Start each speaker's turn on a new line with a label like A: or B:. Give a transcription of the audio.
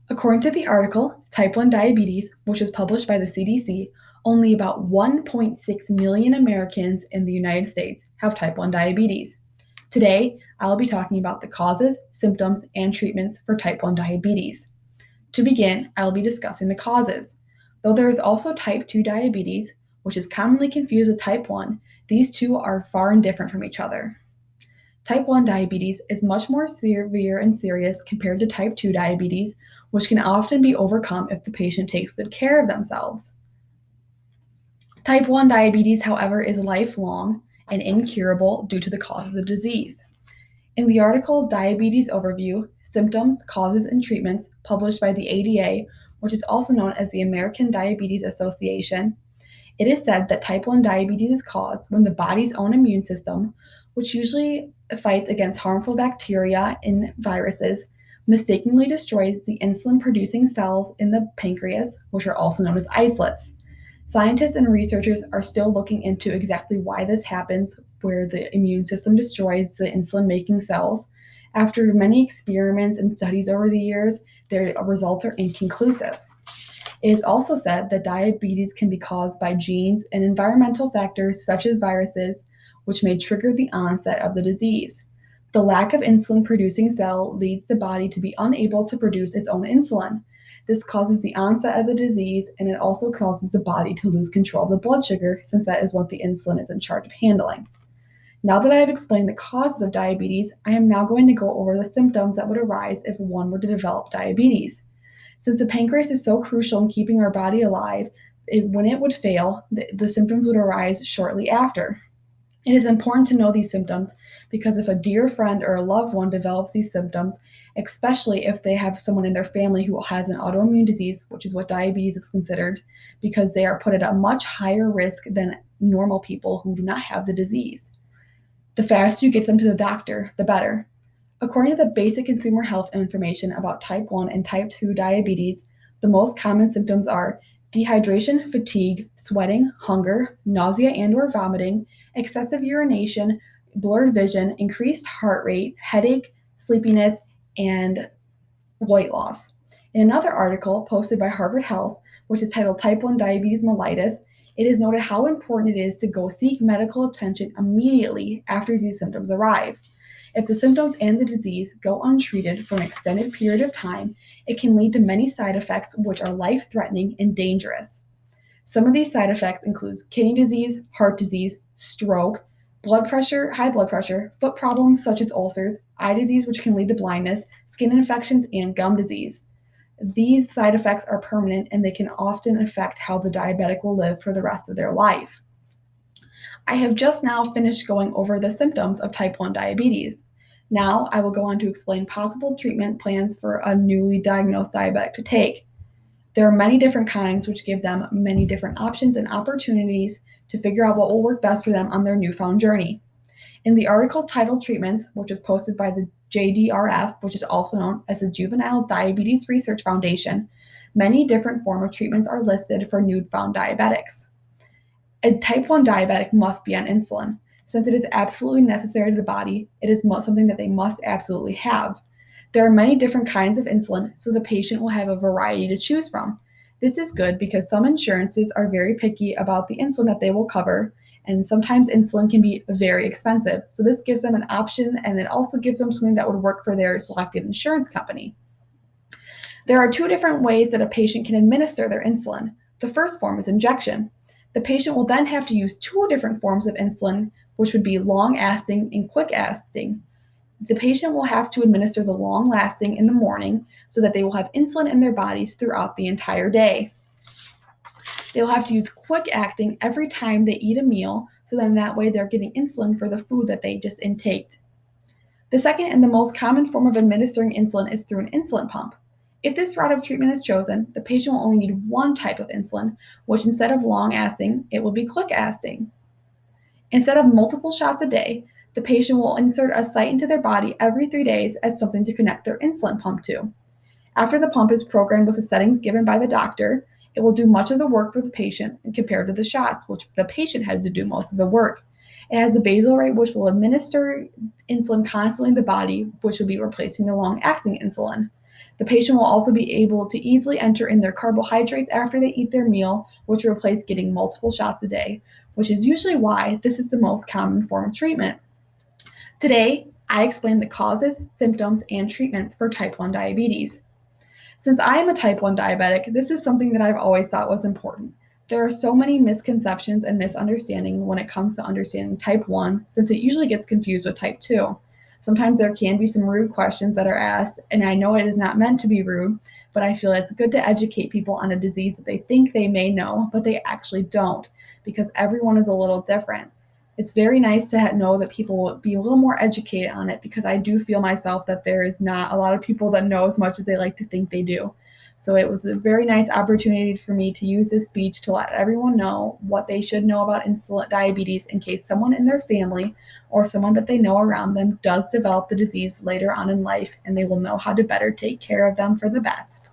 A: According to the article, type 1 diabetes, which was published by the CDC, only about 1.6 million Americans in the United States have type 1 diabetes. Today, I'll be talking about the causes, symptoms, and treatments for type 1 diabetes. To begin, I'll be discussing the causes. Though there is also type 2 diabetes, which is commonly confused with type 1, these two are far and different from each other. Type 1 diabetes is much more severe and serious compared to type 2 diabetes, which can often be overcome if the patient takes good care of themselves. Type 1 diabetes, however, is lifelong and incurable due to the cause of the disease. In the article Diabetes Overview, Symptoms, Causes, and Treatments, published by the ADA, which is also known as the American Diabetes Association, it is said that type 1 diabetes is caused when the body's own immune system, which usually fights against harmful bacteria and viruses, mistakenly destroys the insulin-producing cells in the pancreas, which are also known as islets. Scientists and researchers are still looking into exactly why this happens, where the immune system destroys the insulin-making cells. After many experiments and studies over the years, their results are inconclusive. It is also said that diabetes can be caused by genes and environmental factors such as viruses, which may trigger the onset of the disease. The lack of insulin-producing cell leads the body to be unable to produce its own insulin. This causes the onset of the disease, and it also causes the body to lose control of the blood sugar, since that is what the insulin is in charge of handling. Now that I have explained the causes of diabetes, I am now going to go over the symptoms that would arise if one were to develop diabetes. Since the pancreas is so crucial in keeping our body alive, when it would fail, the symptoms would arise shortly after. It is important to know these symptoms because if a dear friend or a loved one develops these symptoms, especially if they have someone in their family who has an autoimmune disease, which is what diabetes is considered, because they are put at a much higher risk than normal people who do not have the disease. The faster you get them to the doctor, the better. According to the basic consumer health information about type 1 and type 2 diabetes, the most common symptoms are dehydration, fatigue, sweating, hunger, nausea and/or vomiting, excessive urination, blurred vision, increased heart rate, headache, sleepiness, and weight loss. In another article posted by Harvard Health, which is titled Type 1 Diabetes Mellitus, it is noted how important it is to go seek medical attention immediately after these symptoms arrive. If the symptoms and the disease go untreated for an extended period of time, it can lead to many side effects which are life-threatening and dangerous. Some of these side effects include kidney disease, heart disease, stroke, blood pressure, high blood pressure, foot problems such as ulcers, eye disease which can lead to blindness, skin infections, and gum disease. These side effects are permanent and they can often affect how the diabetic will live for the rest of their life. I have just now finished going over the symptoms of type 1 diabetes. Now I will go on to explain possible treatment plans for a newly diagnosed diabetic to take. There are many different kinds which give them many different options and opportunities to figure out what will work best for them on their newfound journey. In the article titled Treatments, which was posted by the JDRF, which is also known as the Juvenile Diabetes Research Foundation, many different forms of treatments are listed for newfound diabetics. A type 1 diabetic must be on insulin. Since it is absolutely necessary to the body, it is something that they must absolutely have. There are many different kinds of insulin, so the patient will have a variety to choose from. This is good because some insurances are very picky about the insulin that they will cover, and sometimes insulin can be very expensive. So this gives them an option, and it also gives them something that would work for their selected insurance company. There are two different ways that a patient can administer their insulin. The first form is injection. The patient will then have to use two different forms of insulin, which would be long-acting and quick-acting. The patient will have to administer the long-lasting in the morning so that they will have insulin in their bodies throughout the entire day. They will have to use quick-acting every time they eat a meal, so then that way they're getting insulin for the food that they just intaked. The second and the most common form of administering insulin is through an insulin pump. If this route of treatment is chosen, the patient will only need one type of insulin, which instead of long-acting, it will be quick-acting. Instead of multiple shots a day, the patient will insert a site into their body every 3 days as something to connect their insulin pump to. After the pump is programmed with the settings given by the doctor, it will do much of the work for the patient compared to the shots, which the patient had to do most of the work. It has a basal rate which will administer insulin constantly in the body, which will be replacing the long-acting insulin. The patient will also be able to easily enter in their carbohydrates after they eat their meal, which will replace getting multiple shots a day, which is usually why this is the most common form of treatment. Today, I explain the causes, symptoms, and treatments for type 1 diabetes. Since I am a type 1 diabetic, this is something that I've always thought was important. There are so many misconceptions and misunderstandings when it comes to understanding type 1, since it usually gets confused with type 2. Sometimes there can be some rude questions that are asked, and I know it is not meant to be rude, but I feel it's good to educate people on a disease that they think they may know, but they actually don't, because everyone is a little different. It's very nice to know that people will be a little more educated on it, because I do feel myself that there is not a lot of people that know as much as they like to think they do. So it was a very nice opportunity for me to use this speech to let everyone know what they should know about insulin diabetes in case someone in their family or someone that they know around them does develop the disease later on in life, and they will know how to better take care of them for the best.